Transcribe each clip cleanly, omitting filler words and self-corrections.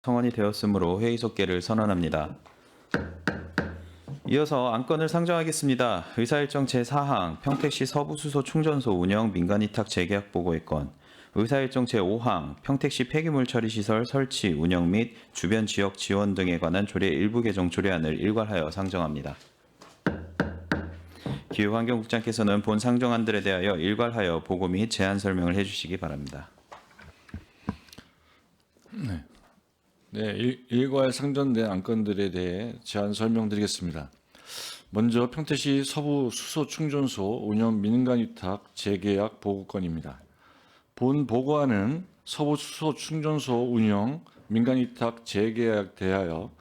성원이 되었으므로 회의 속개를 선언합니다. 이어서 안건을 상정하겠습니다. 의사일정 제4항 평택시 서부수소 충전소 운영 민간위탁 재계약 보고의 건, 의사일정 제5항 평택시 폐기물 처리시설 설치, 운영 및 주변 지역 지원 등에 관한 조례 일부 개정 조례안을 일괄하여 상정합니다. 기후환경국장께서는 본 상정안들에 대하여 일괄하여 보고 및 제안 설명을 해주시기 바랍니다. 일괄 상정된 안건들에 대해 제안 설명드리겠습니다. 먼저 평택시 서부 수소 충전소 운영 민간위탁 재계약 보고건입니다. 본 보고안은 서부 수소 충전소 운영 민간위탁 재계약 대하여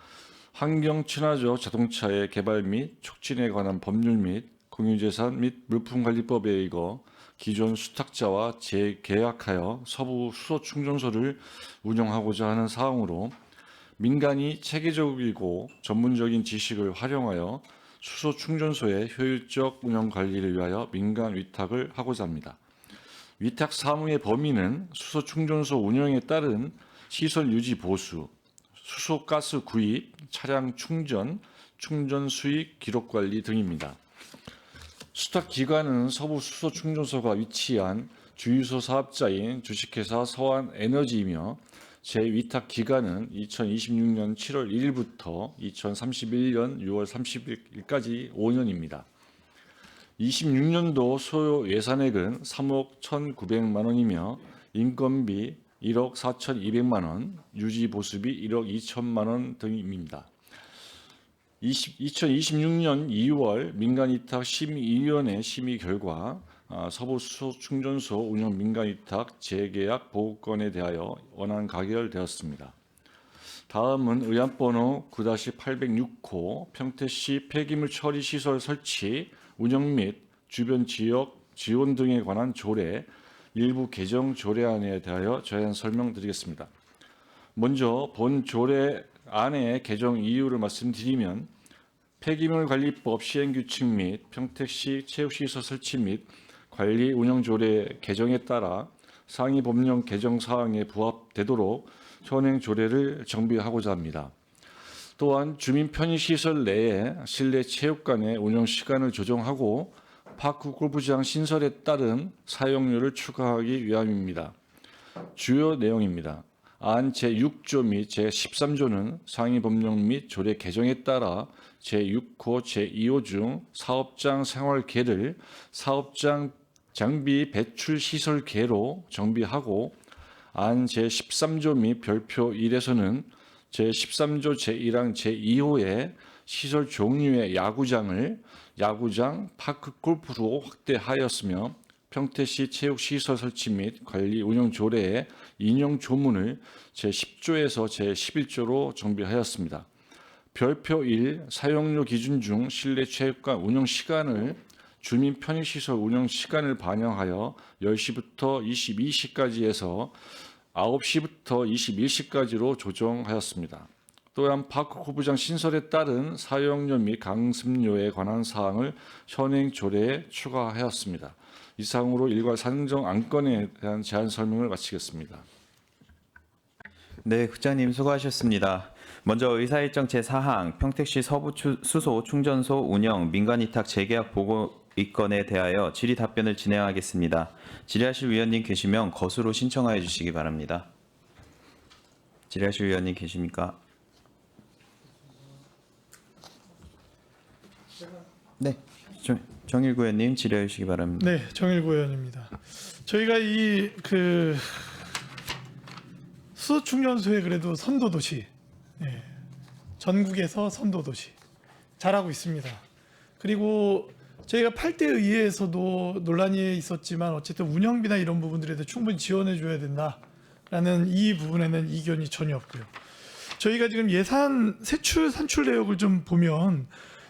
환경 친화적 자동차의 개발 및 촉진에 관한 법률 및 공유재산 및 물품관리법에 의거 기존 수탁자와 재계약하여 서부 수소 충전소를 운영하고자 하는 사항으로 민간이 체계적이고 전문적인 지식을 활용하여 수소 충전소의 효율적 운영 관리를 위하여 민간 위탁을 하고자 합니다. 위탁 사무의 범위는 수소 충전소 운영에 따른 시설 유지 보수, 수소 가스 구입, 차량 충전, 충전 수익 기록 관리 등입니다. 수탁 기관은 서부 수소 충전소가 위치한 주유소 사업자인 주식회사 서한에너지이며 재위탁 기간은 2026년 7월 1일부터 2031년 6월 30일까지 5년입니다. 26년도 소요 예산액은 3억 1,900만 원이며 인건비 1억 4,200만 원, 유지 보수비 1억 2천만 원 등입니다. 2026년 2월 민간위탁 심의위원회 심의 결과 서부 수소 충전소 운영 민간위탁 재계약 보고건에 대하여 원안 가결되었습니다. 다음은 의안번호 9-806호 평택시 폐기물 처리 시설 설치, 운영 및 주변 지역 지원 등에 관한 조례 일부 개정 조례안에 대하여 제안 설명드리겠습니다. 먼저 본 조례안의 개정 이유를 말씀드리면 폐기물관리법 시행규칙 및 평택시 체육시설 설치 및 관리 운영 조례 개정에 따라 상위 법령 개정 사항에 부합되도록 현행 조례를 정비하고자 합니다. 또한 주민 편의시설 내에 실내 체육관의 운영 시간을 조정하고 파크 골프장 신설에 따른 사용료를 추가하기 위함입니다. 주요 내용입니다. 안 제6조 및 제13조는 상위 법령 및 조례 개정에 따라 제6호, 제2호 중 사업장 생활계를 사업장 장비 배출 시설계로 정비하고 안 제13조 및 별표 1에서는 제13조 제1항 제2호의 시설 종류의 야구장, 파크 골프로 확대하였으며 평택시 체육시설 설치 및 관리 운영 조례의 인용 조문을 제10조에서 제11조로 정비하였습니다. 별표 1 사용료 기준 중 실내 체육관 운영 시간을 주민 편의시설 운영 시간을 반영하여 10시부터 22시까지 해서 9시부터 21시까지로 조정하였습니다. 또한 파크 골프장 신설에 따른 사용료 및 강습료에 관한 사항을 현행 조례에 추가하였습니다. 이상으로 일괄 상정 안건에 대한 제안 설명을 마치겠습니다. 네, 국장님 수고하셨습니다. 먼저 의사일정 제4항 평택시 서부 수소 충전소 운영 민간위탁 재계약 보고 이건에 대하여 질의 답변을 진행하겠습니다. 질의하실 위원님 계시면 거수로 신청하여 주시기 바랍니다. 질의하실 위원님 계십니까? 네, 정일구 의원님 질의해 주시기 바랍니다. 네, 정일구 의원입니다. 저희가 수소 충전소에 그래도 선도 도시, 전국에서 선도 도시 잘하고 있습니다. 그리고 저희가 8대 의회에서도 논란이 있었지만 어쨌든 운영비나 이런 부분들에도 충분히 지원해 줘야 된다라는 이 부분에는 이견이 전혀 없고요. 저희가 지금 예산 세출 산출 내역을 좀 보면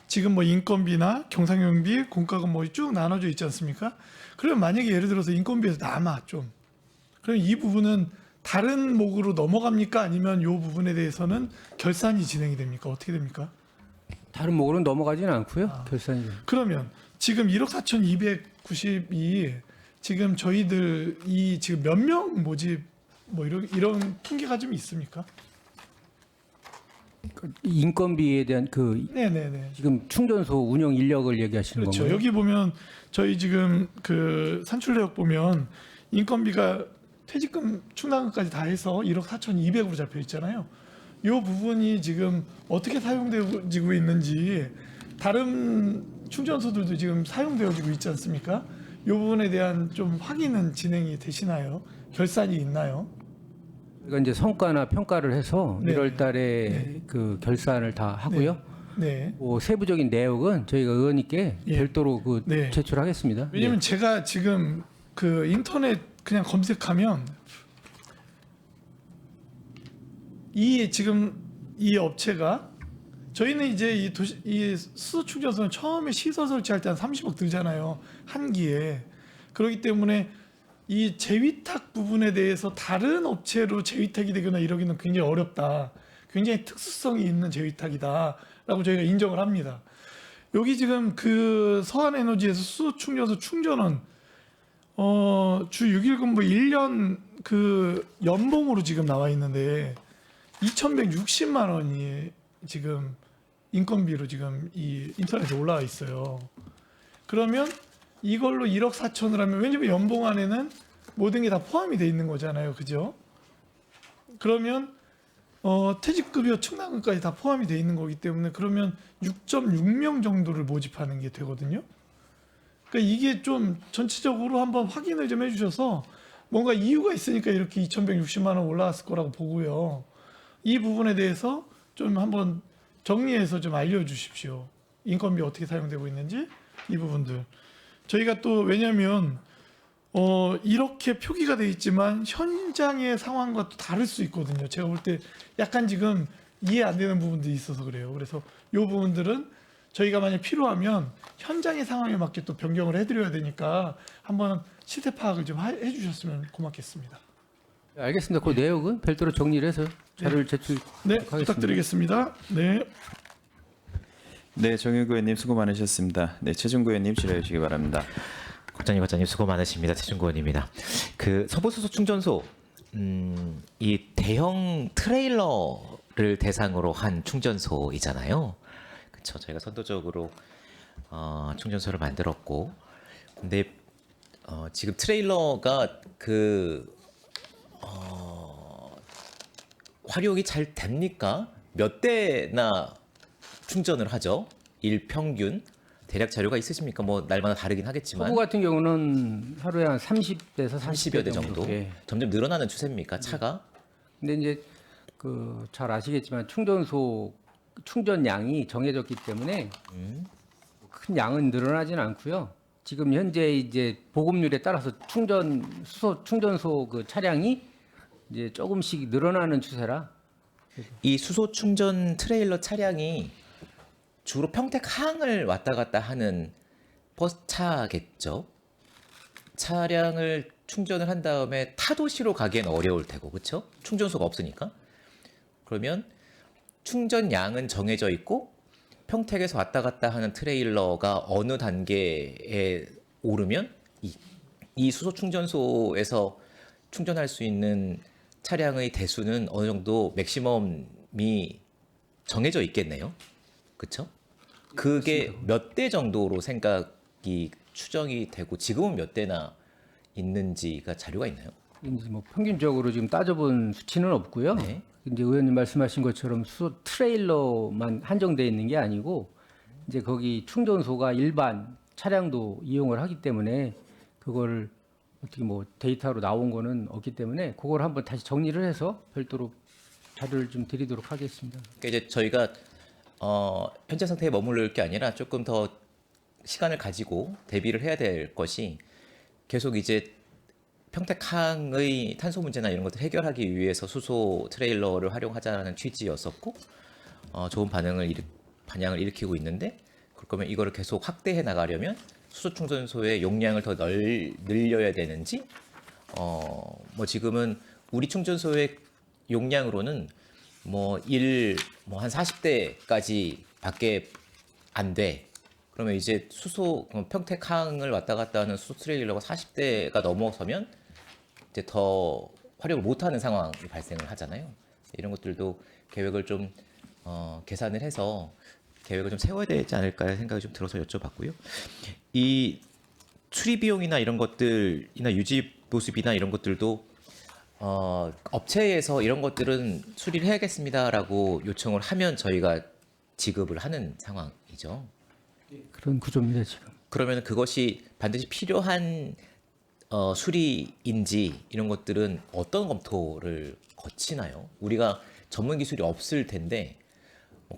지금 뭐 인건비나 경상용비, 공과금 뭐 쭉 나눠져 있지 않습니까? 그러면 만약에 예를 들어서 인건비에서 남아 좀, 그럼 이 부분은 다른 목으로 넘어갑니까? 아니면 이 부분에 대해서는 결산이 진행이 됩니까? 어떻게 됩니까? 다른 목으로는 넘어가지는 않고요. 결산이. 그러면 지금 1억 4,292 지금 저희들 이 지금 몇 명 모집 뭐 이런 통계가 좀 있습니까? 인건비에 대한 그 네네네. 지금 충전소 운영 인력을 얘기하시는 그렇죠. 건가요? 여기 보면 저희 지금 그 산출내역 보면 인건비가 퇴직금, 충당금까지 다 해서 1억 4,200으로 잡혀 있잖아요. 이 부분이 지금 어떻게 사용되고 있는지 다른 충전소들도 지금 사용되어지고 있지 않습니까? 이 부분에 대한 좀 확인은 진행이 되시나요? 결산이 있나요? 그러니까 이제 성과나 평가를 해서 네. 1월 달에 네. 그 결산을 다 하고요. 네. 뭐 세부적인 내역은 저희가 의원님께 예. 별도로 그 네. 제출하겠습니다. 왜냐면 제가 지금 그 인터넷 그냥 검색하면 이 지금 이 업체가 저희는 이제 이 수소 충전소는 처음에 시설 설치할 때 한 30억 들잖아요. 한 기에. 그렇기 때문에 이 재위탁 부분에 대해서 다른 업체로 재위탁이 되거나 이러기는 굉장히 어렵다. 굉장히 특수성이 있는 재위탁이다라고 저희가 인정을 합니다. 여기 지금 그 서한에너지에서 수소 충전소 충전원 주 6일 근무 1년 그 연봉으로 지금 나와 있는데 2,160만 원이 지금 인건비로 지금 이 인터넷에 올라와 있어요. 그러면 이걸로 1억 4천을 하면 왜냐면 연봉 안에는 모든 게 다 포함이 돼 있는 거잖아요. 그죠? 그러면 퇴직급여 충당금까지 다 포함이 돼 있는 거기 때문에 그러면 6.6명 정도를 모집하는 게 되거든요. 그러니까 이게 좀 전체적으로 한번 확인을 좀 해주셔서 뭔가 이유가 있으니까 이렇게 2,160만 원 올라왔을 거라고 보고요. 이 부분에 대해서 좀 한번 정리해서 좀 알려주십시오. 인건비 어떻게 사용되고 있는지 이 부분들. 저희가 또 왜냐하면 이렇게 표기가 돼 있지만 현장의 상황과 또 다를 수 있거든요. 제가 볼 때 약간 지금 이해 안 되는 부분들이 있어서 그래요. 그래서 이 부분들은 저희가 만약 필요하면 현장의 상황에 맞게 또 변경을 해드려야 되니까 한번 시세 파악을 좀 해주셨으면 고맙겠습니다. 알겠습니다. 그 내역은 별도로 정리를 해서 자료를 제출하겠습니다. 네, 부탁드리겠습니다. 네. 네, 정일구 의원님 수고 많으셨습니다. 네, 최준구 의원님 질의해 주시기 바랍니다. 국장님, 과장님 수고 많으십니다. 최준구 의원입니다. 그 서부수소 충전소 이 대형 트레일러를 대상으로 한 충전소이잖아요. 그렇죠. 저희가 선도적으로 충전소를 만들었고, 근데 지금 트레일러가 활용이 잘 됩니까? 몇 대나 충전을 하죠? 일평균 대략 자료가 있으십니까? 뭐 날마다 다르긴 하겠지만 서부 같은 경우는 하루에 한 30대에서 30여 대 정도. 예. 점점 늘어나는 추세입니까? 차가? 근데 이제 그 잘 아시겠지만 충전소 충전량이 정해졌기 때문에 큰 양은 늘어나지는 않고요. 지금 현재 이제 보급률에 따라서 수소 충전소 그 차량이 이제 조금씩 늘어나는 추세라. 이 수소 충전 트레일러 차량이 주로 평택항을 왔다 갔다 하는 버스차겠죠. 차량을 충전을 한 다음에 타 도시로 가기엔 어려울 테고, 그렇죠? 충전소가 없으니까. 그러면 충전량은 정해져 있고 평택에서 왔다 갔다 하는 트레일러가 어느 단계에 오르면 이 수소 충전소에서 충전할 수 있는 차량의 대수는 어느 정도 맥시멈이 정해져 있겠네요. 그렇죠? 그게 몇 대 정도로 생각이 추정이 되고 지금은 몇 대나 있는지가 자료가 있나요? 이제 뭐 평균적으로 지금 따져본 수치는 없고요. 네. 이제 의원님 말씀하신 것처럼 수소 트레일러만 한정돼 있는 게 아니고 이제 거기 충전소가 일반 차량도 이용을 하기 때문에 그걸 어떻게 뭐 데이터로 나온 거는 없기 때문에 그걸 한번 다시 정리를 해서 별도로 자료를 좀 드리도록 하겠습니다. 그러니까 이제 저희가 현재 상태에 머무를 게 아니라 조금 더 시간을 가지고 대비를 해야 될 것이 계속 이제 평택항의 탄소 문제나 이런 것들 해결하기 위해서 수소 트레일러를 활용하자는 취지였었고 좋은 반향을 일으키고 있는데 그럴 거면 이거를 계속 확대해 나가려면 수소 충전소의 용량을 더 늘려야 되는지 뭐 지금은 우리 충전소의 용량으로는 뭐 한 40대까지 밖에 안 돼. 그러면 이제 평택항을 왔다 갔다 하는 수소 트레일러가 40대가 넘어서면 이제 더 활용을 못하는 상황이 발생을 하잖아요. 이런 것들도 계획을 좀 계산을 해서 계획을 좀 세워야 되지 않을까 생각이 좀 들어서 여쭤봤고요. 이 수리 비용이나 이런 것들이나 유지 보수비나 이런 것들도 업체에서 이런 것들은 수리를 해야겠습니다라고 요청을 하면 저희가 지급을 하는 상황이죠. 그런 구조입니다 지금. 그러면 그것이 반드시 필요한 수리인지 이런 것들은 어떤 검토를 거치나요? 우리가 전문 기술이 없을 텐데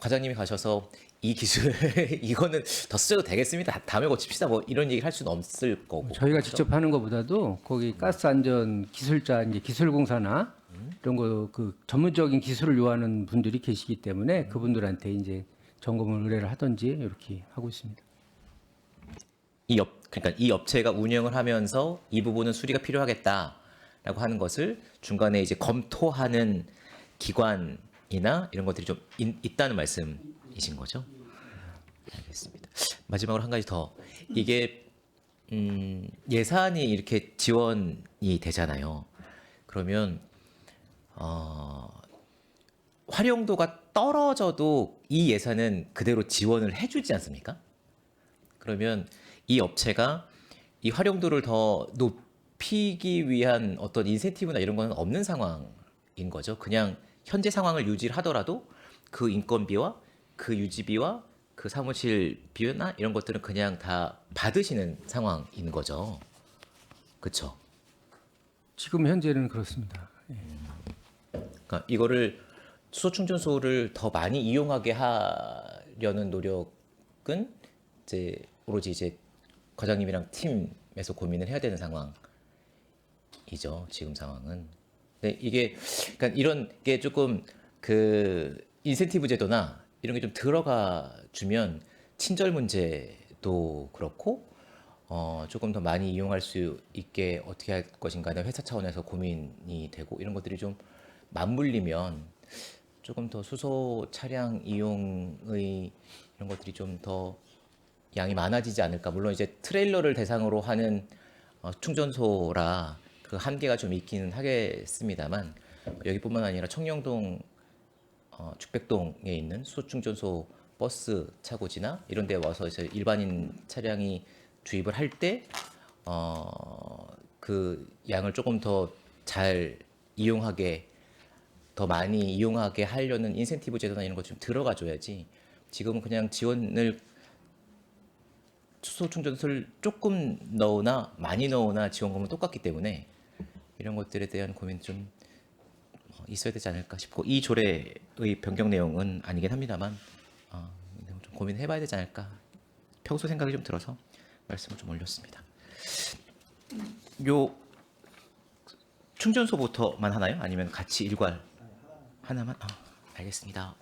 과장님이 가셔서 이 기술 이거는 더 쓰셔도 되겠습니다. 다음에 고칩시다. 뭐 이런 얘기를 할 수는 없을 거고. 저희가 그렇죠? 직접 하는 것보다도 거기 가스 안전 기술자 이제 기술공사나 이런 거 그 전문적인 기술을 요하는 분들이 계시기 때문에 그분들한테 이제 점검을 의뢰를 하든지 이렇게 하고 있습니다. 그러니까 이 업체가 운영을 하면서 이 부분은 수리가 필요하겠다라고 하는 것을 중간에 이제 검토하는 기관이나 이런 것들이 좀 있다는 말씀이신 거죠? 알겠습니다. 마지막으로 한 가지 더. 이게 예산이 이렇게 지원이 되잖아요. 그러면 활용도가 떨어져도 이 예산은 그대로 지원을 해주지 않습니까? 그러면 이 업체가 이 활용도를 더 높이기 위한 어떤 인센티브나 이런 거는 없는 상황인 거죠. 그냥 현재 상황을 유지를 하더라도 그 인건비와 그 유지비와 그 사무실 비용이나 이런 것들은 그냥 다 받으시는 상황인 거죠. 그렇죠? 지금 현재는 그렇습니다. 예. 그러니까 이거를 수소 충전소를 더 많이 이용하게 하려는 노력은 이제 오로지 이제 과장님이랑 팀에서 고민을 해야 되는 상황이죠. 지금 상황은. 근데 이게 그러니까 이런 게 조금 그 인센티브 제도나 이런 게 좀 들어가 주면 친절 문제도 그렇고 조금 더 많이 이용할 수 있게 어떻게 할 것인가는 회사 차원에서 고민이 되고 이런 것들이 좀 맞물리면 조금 더 수소 차량 이용의 이런 것들이 좀 더 양이 많아지지 않을까. 물론 이제 트레일러를 대상으로 하는 충전소라 그 한계가 좀 있기는 하겠습니다만 여기뿐만 아니라 청량동, 죽백동에 있는 수소 충전소 버스 차고지나 이런 데 와서 이제 일반인 차량이 주입을 할 때 그 양을 조금 더 잘 이용하게 더 많이 이용하게 하려는 인센티브 제도나 이런 것 좀 들어가 줘야지 지금은 그냥 지원을 수소 충전소를 조금 넣으나 많이 넣으나 지원금은 똑같기 때문에 이런 것들에 대한 고민 좀 있어야 되지 않을까 싶고 이 조례의 변경 내용은 아니긴 합니다만 좀 고민해봐야 되지 않을까 평소 생각이 좀 들어서 말씀을 좀 올렸습니다. 요 충전소부터만 하나요? 아니면 같이 일괄 하나만? 알겠습니다.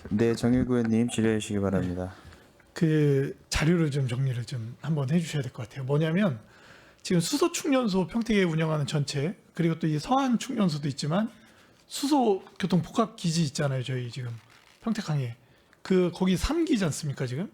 네, 정일구 의원님 질의해 주시기 바랍니다. 그 자료를 좀 정리를 좀 한번 해주셔야 될 것 같아요. 뭐냐면 지금 수소 충전소 평택에 운영하는 전체 그리고 또 이 서안 충전소도 있지만 수소 교통 복합 기지 있잖아요. 저희 지금 평택항에 그 거기 3기지 않습니까 지금?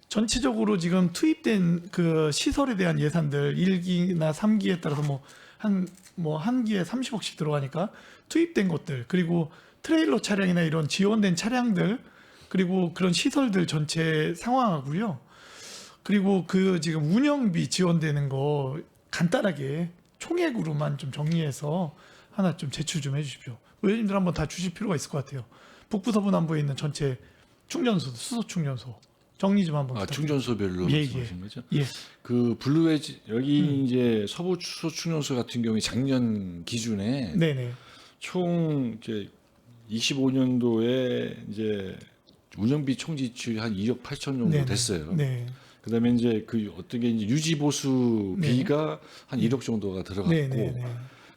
전체적으로 지금 투입된 그 시설에 대한 예산들 1기나 3기에 따라서 한 기에 30억씩 들어가니까 투입된 것들 그리고 트레일러 차량이나 이런 지원된 차량들 그리고 그런 시설들 전체 상황하고요. 그리고 그 지금 운영비 지원되는 거 간단하게 총액으로만 좀 정리해서 하나 좀 제출 좀 해주십시오. 의원님들 한번 다 주실 필요가 있을 것 같아요. 북부 서부 남부에 있는 전체 충전소, 수소 충전소 정리 좀 한번 부탁드립니다. 충전소별로 예, 말씀하신 거죠? 예, 그 블루웨지 여기 이제 서부 수소 충전소 같은 경우에 작년 기준에 네네, 총 이제 25년도에 이제 운영비 총 지출이 한 2억 8천 정도 네네. 됐어요. 네, 그다음에 이제 그 어떻게 이제 유지 보수비가 한 1억 정도가 들어갔고 네네네,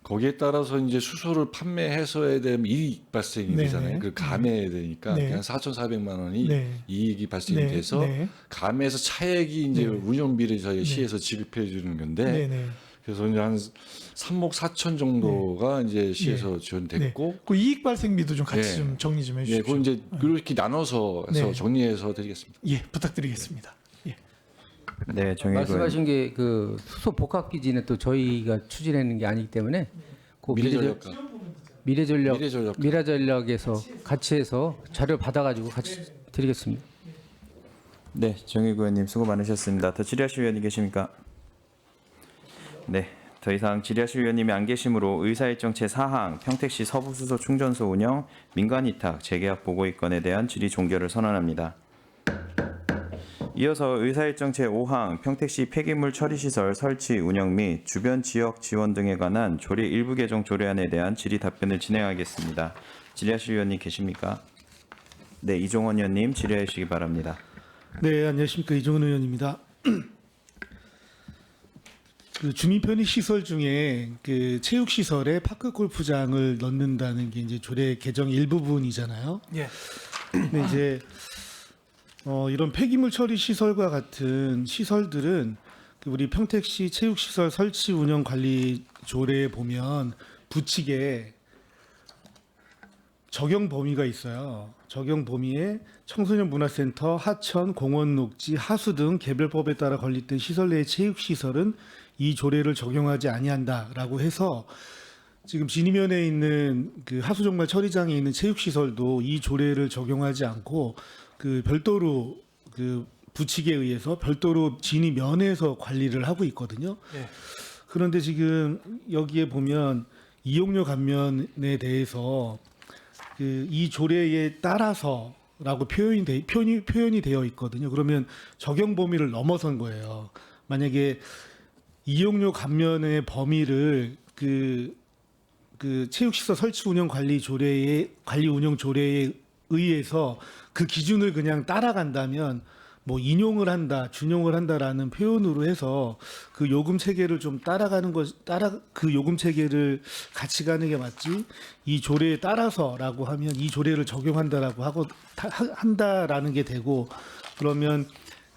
거기에 따라서 이제 수소를 판매해서야 되면 이익 발생이 네네. 되잖아요. 그 감해야 되니까 네. 한 4,400만 원이 네. 이익이 발생이 네, 돼서 네. 감해서 차액이 이제 네. 운영비를 저희 시에서 지급해 주는 건데 네네. 그래서 이제 한 3억 4천 정도가 이제 시에서 지원됐고 그 이익 발생비도 좀 같이 네. 좀 정리 좀 예, 해주십시오. 그걸 이제 그렇게 나눠서 해서 네. 정리해서 드리겠습니다. 예, 부탁드리겠습니다. 예. 네, 정일구 의원님. 말씀하신 게 그 수소 복합 기지는 또 저희가 추진하는 게 아니기 때문에 그 미래전략가 미래전략에서 같이 해서 자료 받아가지고 같이 드리겠습니다. 네, 정의구 의원님 수고 많으셨습니다. 더 질의하실 의원이 계십니까? 네, 더 이상 질의하실 의원님이 안 계시므로 의사일정 제4항 평택시 서부수소 충전소 운영 민간위탁 재계약 보고이건에 대한 질의 종결을 선언합니다. 이어서 의사일정 제5항 평택시 폐기물 처리시설 설치 운영 및 주변 지역 지원 등에 관한 조례 일부 개정 조례안에 대한 질의 답변을 진행하겠습니다. 질의하실 의원님 계십니까? 네, 이종원 의원님 질의해 주시기 바랍니다. 네, 안녕하십니까. 이종훈 의원입니다. 그 주민 편의 시설 중에 그 체육 시설에 파크 골프장을 넣는다는 게 이제 조례 개정 일부분이잖아요. 예. 근데 이제 이런 폐기물 처리 시설과 같은 시설들은 그 우리 평택시 체육 시설 설치 운영 관리 조례에 보면 부칙에 적용 범위가 있어요. 적용 범위에 청소년 문화센터, 하천, 공원 녹지, 하수 등 개별법에 따라 건립된 시설 내의 체육 시설은 이 조례를 적용하지 아니한다라고 해서 지금 진이면에 있는 그 하수종말 처리장에 있는 체육 시설도 이 조례를 적용하지 않고 그 별도로 그 부칙에 의해서 별도로 진이면에서 관리를 하고 있거든요. 예. 그런데 지금 여기에 보면 이용료 감면에 대해서 그 이 조례에 따라서라고 표현이 되어 있거든요. 그러면 적용 범위를 넘어선 거예요. 만약에 이용료 감면의 범위를 그 체육시설 설치 운영 관리 운영 조례에 의해서 그 기준을 그냥 따라간다면 뭐 인용을 한다, 준용을 한다라는 표현으로 해서 그 요금 체계를 좀 그 요금 체계를 같이 가는 게 맞지. 이 조례에 따라서라고 하면 이 조례를 적용한다라고 한다라는 게 되고 그러면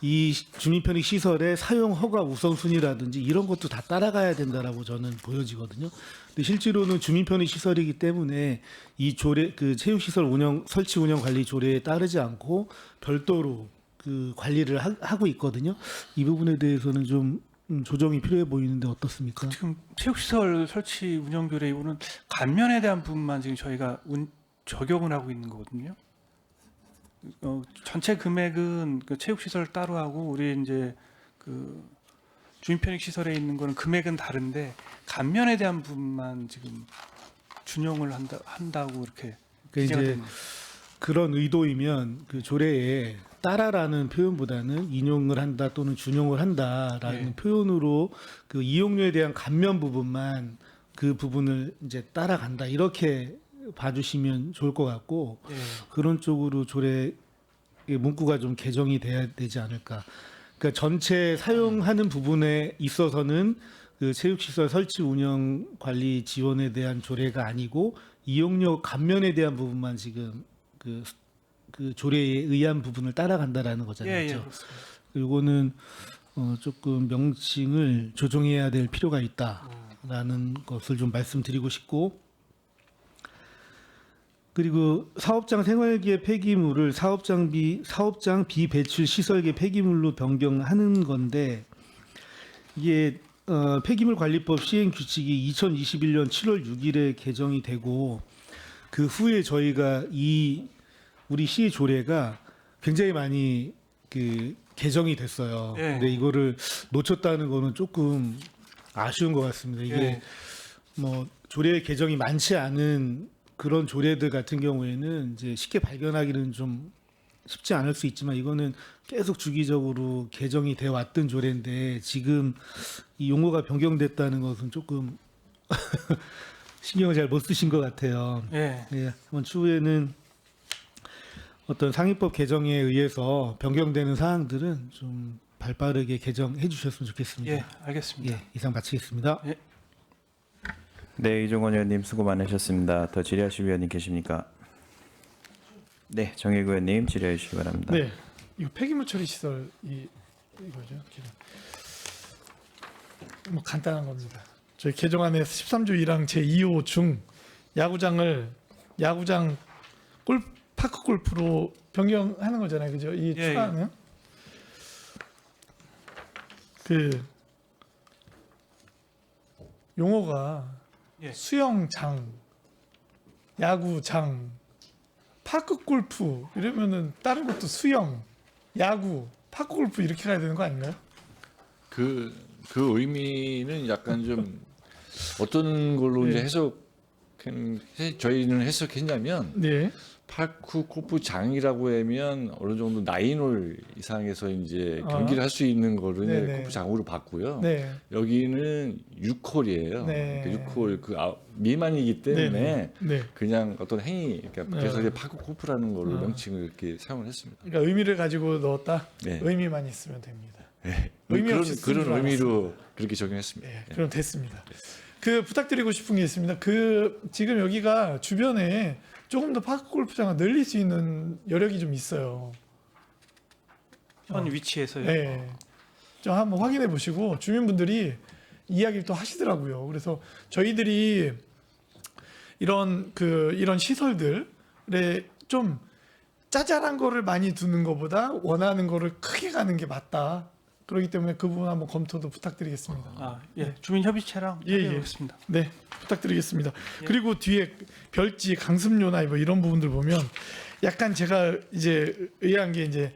이 주민편의 시설의 사용 허가 우선순위라든지 이런 것도 다 따라가야 된다라고 저는 보여지거든요. 근데 실제로는 주민편의 시설이기 때문에 이 조례 그 체육시설 설치 운영 관리 조례에 따르지 않고 별도로 그 관리를 하고 있거든요. 이 부분에 대해서는 좀 조정이 필요해 보이는데 어떻습니까? 지금 체육시설 설치 운영조례 이거는 감면에 대한 부분만 지금 저희가 적용을 하고 있는 거거든요. 전체 금액은 그 체육시설 따로 하고 우리 이제 그 주민편익시설에 있는 거는 금액은 다른데 감면에 대한 부분만 지금 준용을 한다고 이렇게 그 기재가 이제 됩니다. 그런 의도이면 그 조례에 따라라는 표현보다는 인용을 한다 또는 준용을 한다라는 예. 표현으로 그 이용료에 대한 감면 부분만 그 부분을 이제 따라간다 이렇게 봐주시면 좋을 것 같고 예. 그런 쪽으로 조례 문구가 좀 개정이 돼야 되지 않을까. 그러니까 전체 사용하는 부분에 있어서는 그 체육시설 설치 운영 관리 지원에 대한 조례가 아니고 이용료 감면에 대한 부분만 지금 그 조례에 의한 부분을 따라간다라는 거잖아요. 예, 예, 그렇죠? 그렇습니다. 이거는 조금 명칭을 조정해야 될 필요가 있다라는 것을 좀 말씀드리고 싶고 그리고 사업장 생활기의 폐기물을 사업장 비배출 시설계 폐기물로 변경하는 건데 이게 폐기물관리법 시행규칙이 2021년 7월 6일에 개정이 되고 그 후에 저희가 우리 시의 조례가 굉장히 많이 그 개정이 됐어요. 예. 근데 이거를 놓쳤다는 거는 조금 아쉬운 것 같습니다. 이게 예. 뭐 조례 개정이 많지 않은 그런 조례들 같은 경우에는 이제 쉽게 발견하기는 좀 쉽지 않을 수 있지만 이거는 계속 주기적으로 개정이 돼 왔던 조례인데 지금 이 용어가 변경됐다는 것은 조금 신경을 잘 못 쓰신 것 같아요. 예. 예, 한번 추후에는 어떤 상위법 개정에 의해서 변경되는 사항들은 좀 발빠르게 개정해 주셨으면 좋겠습니다. 예, 알겠습니다. 예, 이상 마치겠습니다. 네, 이종원 의원님 수고 많으셨습니다. 더 질의하실 의원님 계십니까? 네, 정의구 의원님 질의해 주시기 바랍니다. 네, 이거 폐기물 처리 시설 이거죠. 뭐 간단한 겁니다. 저희 개정안에서 13조 1항 제 2호 중 야구장 파크 골프로 변경하는 거잖아요, 그죠? 이 예, 추가는 그 용어가 예. 수영장 야구장, 파크 골프 이러면은 다른 것도 수영, 야구, 파크 골프 이렇게 가야 되는 거 아닌가요? 그 의미는 약간 좀 어떤 걸로 이제 저희는 해석했냐면 네. 파크 골프장이라고 하면 어느 정도 나인홀 이상에서 이제 아. 경기를 할 수 있는 거를 이제 네네. 골프장으로 봤고요. 네. 여기는 6홀이에요. 네. 6홀 미만이기 때문에 네. 그냥 어떤 행위, 그러니까 네. 그래서 이제 파크 골프라는 걸로 아. 명칭을 이렇게 사용을 했습니다. 그러니까 의미를 가지고 넣었다. 네. 의미만 있으면 됩니다. 네. 의미 없이 쓴 그런 줄 의미로 그렇게 적용했습니다. 네, 그럼 됐습니다. 그 부탁드리고 싶은 게 있습니다. 그 지금 여기가 주변에 조금 더 파크 골프장을 늘릴 수 있는 여력이 좀 있어요. 현 위치에서요. 네. 좀 한번 확인해 보시고 주민분들이 이야기를 또 하시더라고요. 그래서 저희들이 이런 시설들에 좀 짜잘한 거를 많이 두는 것보다 원하는 거를 크게 가는 게 맞다. 그렇기 때문에 그 부분 한번 검토도 부탁드리겠습니다. 아, 예. 주민협의체랑 예, 예. 협의하겠습니다. 네, 부탁드리겠습니다. 그리고 뒤에 별지, 강습료나 뭐 이런 부분들 보면 약간 제가 이제 의아한 게 이제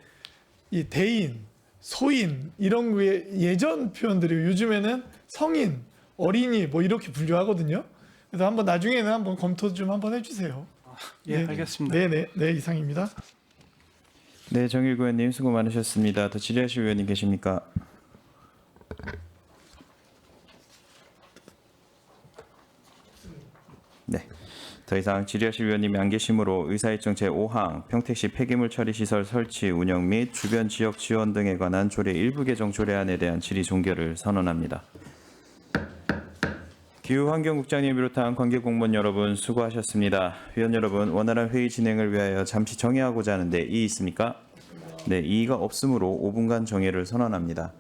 이 대인, 소인 이런 거에 예전 표현들이 요즘에는 성인, 어린이 뭐 이렇게 분류하거든요. 그래서 한번 나중에는 한번 검토 좀 한번 해주세요. 예, 네. 알겠습니다. 네, 이상입니다. 네, 정일구 의원님 수고 많으셨습니다. 더 질의하실 의원님 계십니까? 네. 더 이상 질의하실 의원님이 안 계시므로 의사일정 제5항 평택시 폐기물 처리 시설 설치 운영 및 주변 지역 지원 등에 관한 조례 일부 개정 조례안에 대한 질의 종결을 선언합니다. 기후환경국장님 비롯한 관계 공무원 여러분 수고하셨습니다. 위원 여러분, 원활한 회의 진행을 위하여 잠시 정회하고자 하는데 이의 있습니까? 네, 이의가 없으므로 5분간 정회를 선언합니다.